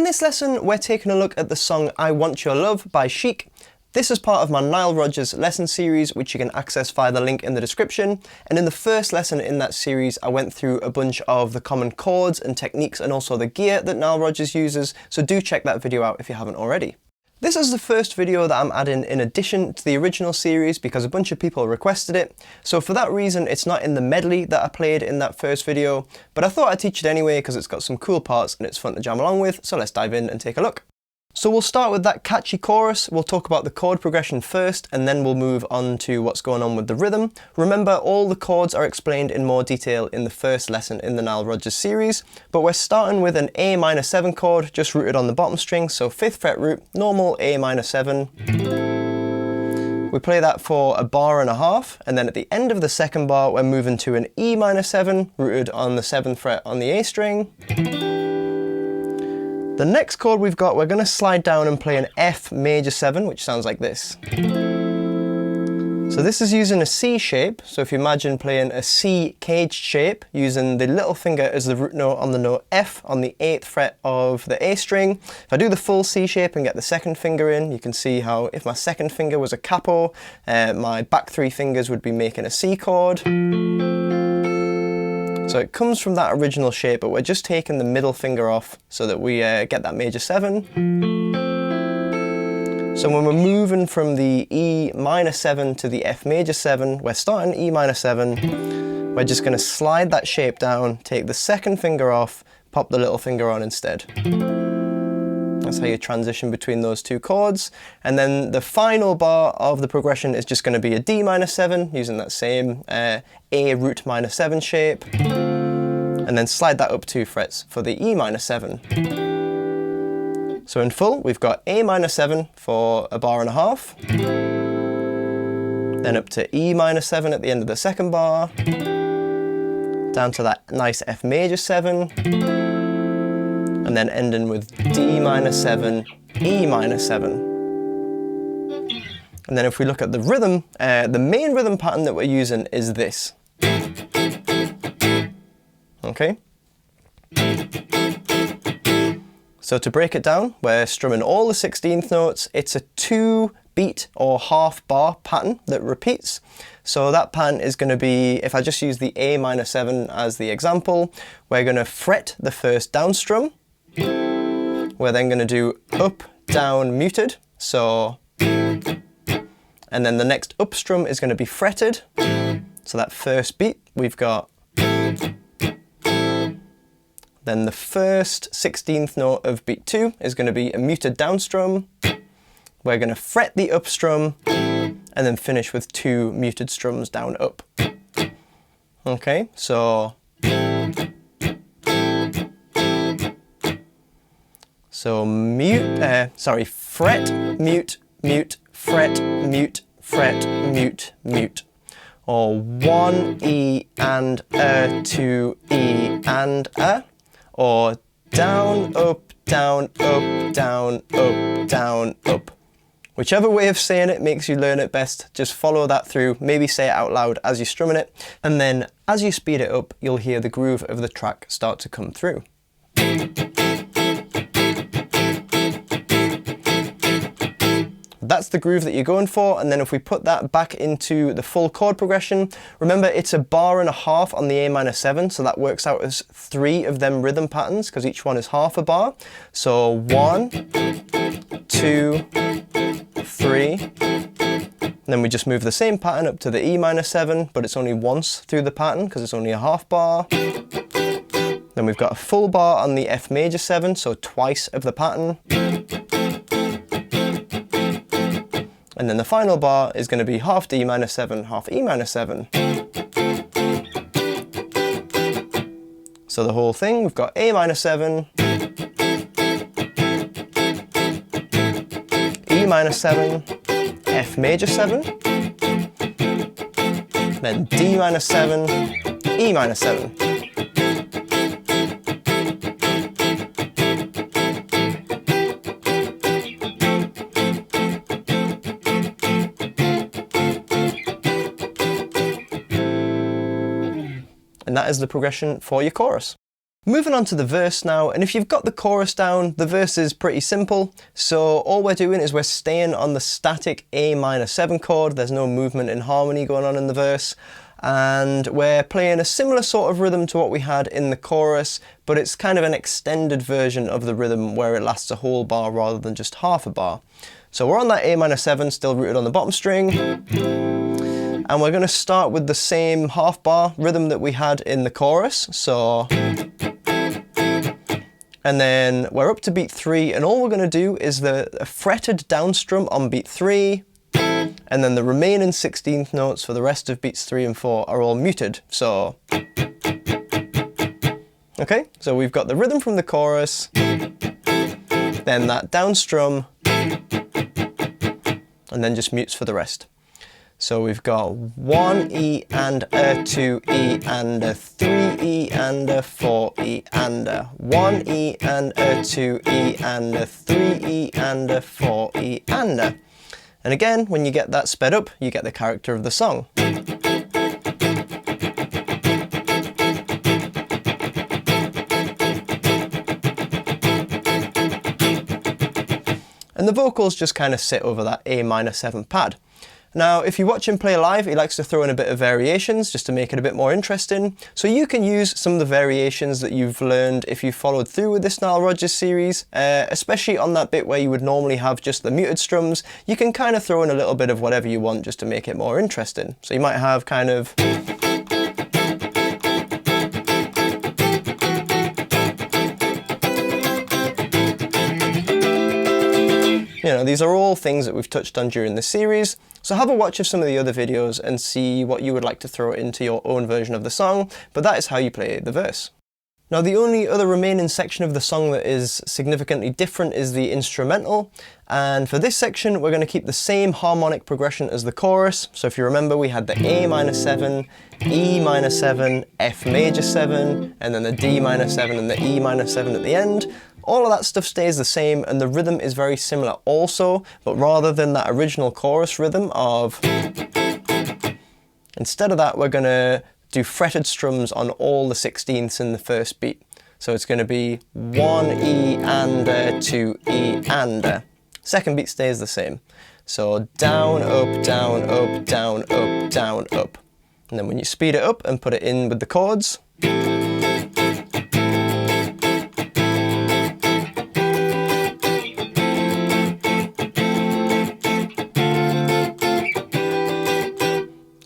this lesson, we're taking a look at the song I Want Your Love by CHIC. This is part of my Nile Rodgers lesson series, which you can access via the link in the description. And in the first lesson in that series, I went through a bunch of the common chords and techniques and also the gear that Nile Rodgers uses, so do check that video out if you haven't already. This is the first video that I'm adding in addition to the original series because a bunch of people requested it. So for that reason, it's not in the medley that I played in that first video, but I thought I'd teach it anyway because it's got some cool parts and it's fun to jam along with, so let's dive in and take a look. So we'll start with that catchy chorus, we'll talk about the chord progression first, and then we'll move on to what's going on with the rhythm. Remember, all the chords are explained in more detail in the first lesson in the Nile Rodgers series, but we're starting with an A minor 7 chord, just rooted on the bottom string, so 5th fret root, normal A minor 7. We play that for a bar and a half, and then at the end of the second bar, we're moving to an E minor 7, rooted on the 7th fret on the A string. The next chord we've got, we're going to slide down and play an F major 7, which sounds like this. So this is using a C shape, so if you imagine playing a C caged shape, using the little finger as the root note on the note F on the 8th fret of the A string. If I do the full C shape and get the second finger in, you can see how if my second finger was a capo, my back 3 fingers would be making a C chord. So it comes from that original shape, but we're just taking the middle finger off so that we get that major 7. So when we're moving from the E minor 7 to the F major 7, we're starting E minor 7. We're just going to slide that shape down, take the second finger off, pop the little finger on instead. That's how you transition between those two chords. And then the final bar of the progression is just going to be a D minor 7, using that same A root minor 7 shape. And then slide that up 2 frets for the E minor 7. So in full, we've got A minor 7 for a bar and a half. Then up to E minor 7 at the end of the second bar. Down to that nice F major 7. And then ending with D minor 7, E minor 7. And then if we look at the rhythm, the main rhythm pattern that we're using is this. Okay? So to break it down, we're strumming all the 16th notes. It's a 2-beat or half bar pattern that repeats. So that pattern is going to be, if I just use the A minor 7 as the example, we're going to fret the first down strum. We're then going to do up, down, muted, so, and then the next up strum is going to be fretted, so that first beat we've got, then the first 16th note of beat 2 is going to be a muted down strum, we're going to fret the up strum, and then finish with 2 muted strums down up. Okay, so fret, mute, mute, fret, mute, fret, mute, mute. Or 1 E and a, 2 E and a. Or down, up, down, up, down, up, down, up. Whichever way of saying it makes you learn it best, just follow that through, maybe say it out loud as you're strumming it, and then as you speed it up, you'll hear the groove of the track start to come through. That's the groove that you're going for, and then if we put that back into the full chord progression, remember it's a bar and a half on the A minor 7, so that works out as 3 of them rhythm patterns because each one is half a bar. So 1, 2, 3, and then we just move the same pattern up to the E minor 7, but it's only once through the pattern because it's only a half bar. Then we've got a full bar on the F major 7, so twice of the pattern. And then the final bar is going to be half D minor 7, half E minor 7. So the whole thing, we've got A minor 7, E minor 7, F major 7, then D minor 7, E minor 7. And that is the progression for your chorus. Moving on to the verse now, and if you've got the chorus down, the verse is pretty simple. So all we're doing is we're staying on the static A minor 7 chord. There's no movement in harmony going on in the verse. And we're playing a similar sort of rhythm to what we had in the chorus, but it's kind of an extended version of the rhythm where it lasts a whole bar rather than just half a bar. So we're on that A minor 7, still rooted on the bottom string. And we're going to start with the same half bar rhythm that we had in the chorus. So, and then we're up to beat 3, and all we're going to do is the fretted down strum on beat 3, and then the remaining 16th notes for the rest of beats 3 and 4 are all muted. So, okay, so we've got the rhythm from the chorus, then that down strum, and then just mutes for the rest. So we've got 1 E and a 2 E and a 3 E and a 4 E and a 1 E and a 2 E and a 3 E and a 4 E and a. And again, when you get that sped up, you get the character of the song. And the vocals just kind of sit over that A minor 7 pad. Now, if you watch him play live, he likes to throw in a bit of variations just to make it a bit more interesting. So you can use some of the variations that you've learned if you followed through with this Nile Rodgers series, especially on that bit where you would normally have just the muted strums. You can kind of throw in a little bit of whatever you want just to make it more interesting. So you might have kind of... You know, these are all things that we've touched on during this series, so have a watch of some of the other videos and see what you would like to throw into your own version of the song, but that is how you play the verse. Now, the only other remaining section of the song that is significantly different is the instrumental, and for this section we're going to keep the same harmonic progression as the chorus. So if you remember, we had the A minor 7, E minor 7, F major 7, and then the D minor 7 and the E minor 7 at the end. All of that stuff stays the same, and the rhythm is very similar also, but rather than that original chorus rhythm of... Instead of that, we're going to do fretted strums on all the 16ths in the first beat. So it's going to be 1 E and a 2 E and a. Second beat stays the same. So down, up, down, up, down, up, down, up. And then when you speed it up and put it in with the chords,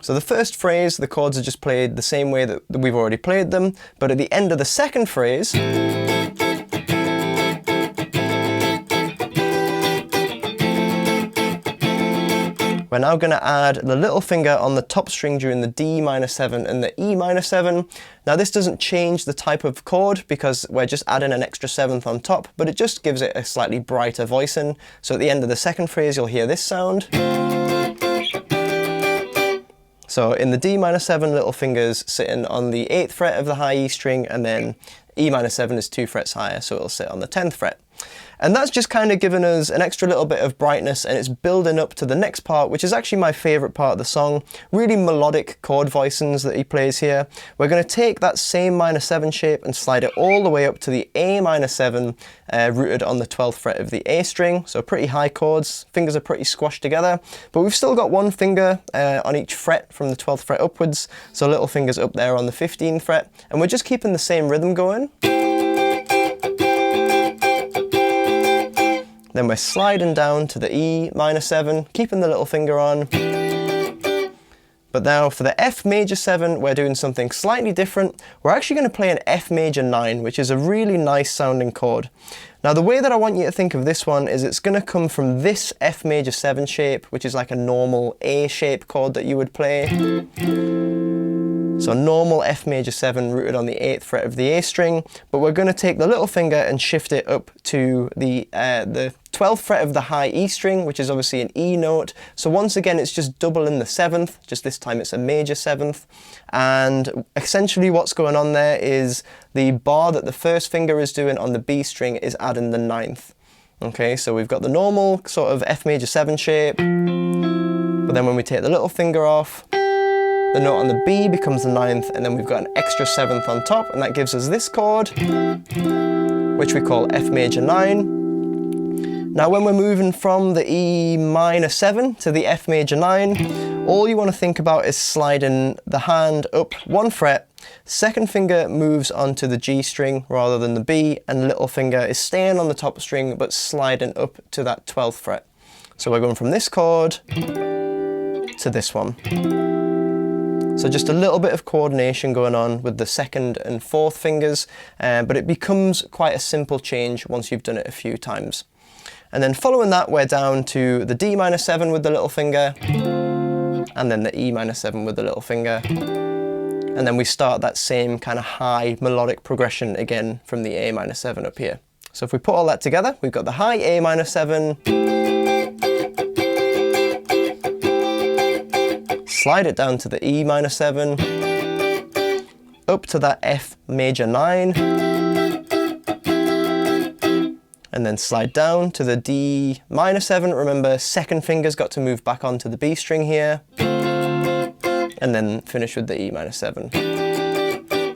so the first phrase, the chords are just played the same way that we've already played them, but at the end of the second phrase, we're now going to add the little finger on the top string during the D minor 7 and the E minor 7. Now this doesn't change the type of chord because we're just adding an extra 7th on top, but it just gives it a slightly brighter voicing. So at the end of the second phrase, you'll hear this sound. So in the D minor 7, little fingers sitting on the 8th fret of the high E string, and then E minor 7 is 2 frets higher, so it'll sit on the 10th fret. And that's just kind of given us an extra little bit of brightness, and it's building up to the next part, which is actually my favourite part of the song. Really melodic chord voicings that he plays here. We're going to take that same minor 7 shape and slide it all the way up to the A minor 7, rooted on the 12th fret of the A string. So pretty high chords, fingers are pretty squashed together, but we've still got one finger on each fret from the 12th fret upwards, so little fingers up there on the 15th fret, and we're just keeping the same rhythm going. Then we're sliding down to the E minor 7, keeping the little finger on. But now for the F major 7, we're doing something slightly different. We're actually going to play an F major 9, which is a really nice sounding chord. Now the way that I want you to think of this one is it's going to come from this F major 7 shape, which is like a normal A shape chord that you would play. So normal F major 7 rooted on the 8th fret of the A string, but we're going to take the little finger and shift it up to the 12th fret of the high E string, which is obviously an E note. So once again, it's just doubling the 7th, just this time it's a major 7th. And essentially what's going on there is the bar that the first finger is doing on the B string is adding the 9th. Okay, so we've got the normal sort of F major 7 shape, but then when we take the little finger off, The note on the B becomes the 9th, and then we've got an extra 7th on top, and that gives us this chord, which we call F major 9. Now when we're moving from the E minor 7 to the F major 9, all you want to think about is sliding the hand up 1 fret, second finger moves onto the G string rather than the B, and little finger is staying on the top string but sliding up to that 12th fret. So we're going from this chord to this one. So just a little bit of coordination going on with the 2nd and 4th fingers, but it becomes quite a simple change once you've done it a few times. And then following that, we're down to the D minor 7 with the little finger, and then the E minor 7 with the little finger. And then we start that same kind of high melodic progression again from the A minor 7 up here. So if we put all that together, we've got the high A minor 7, slide it down to the E minor 7, up to that F major 9, and then slide down to the D minor 7. Remember, second finger's got to move back onto the B string here, and then finish with the E minor 7.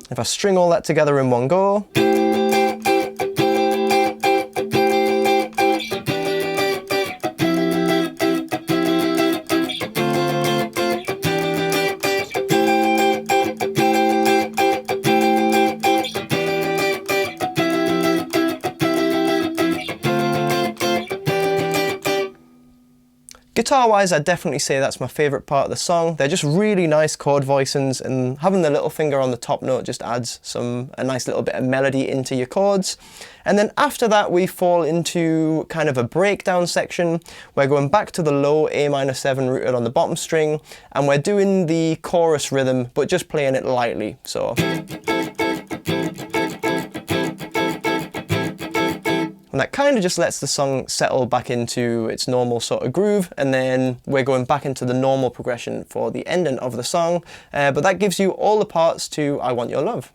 If I string all that together in one go, guitar-wise, I'd definitely say that's my favourite part of the song. They're just really nice chord voicings, and having the little finger on the top note just adds a nice little bit of melody into your chords. And then after that, we fall into kind of a breakdown section. We're going back to the low A minor 7 rooted on the bottom string, and we're doing the chorus rhythm, but just playing it lightly. So. And that kind of just lets the song settle back into its normal sort of groove, and then we're going back into the normal progression for the ending of the song. But that gives you all the parts to I Want Your Love.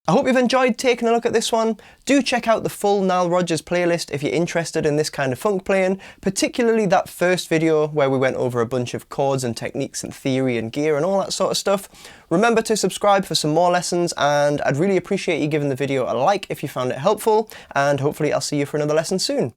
I hope you've enjoyed taking a look at this one. Do check out the full Nile Rodgers playlist if you're interested in this kind of funk playing, particularly that first video where we went over a bunch of chords and techniques and theory and gear and all that sort of stuff. Remember to subscribe for some more lessons, and I'd really appreciate you giving the video a like if you found it helpful, and hopefully I'll see you for another lesson soon.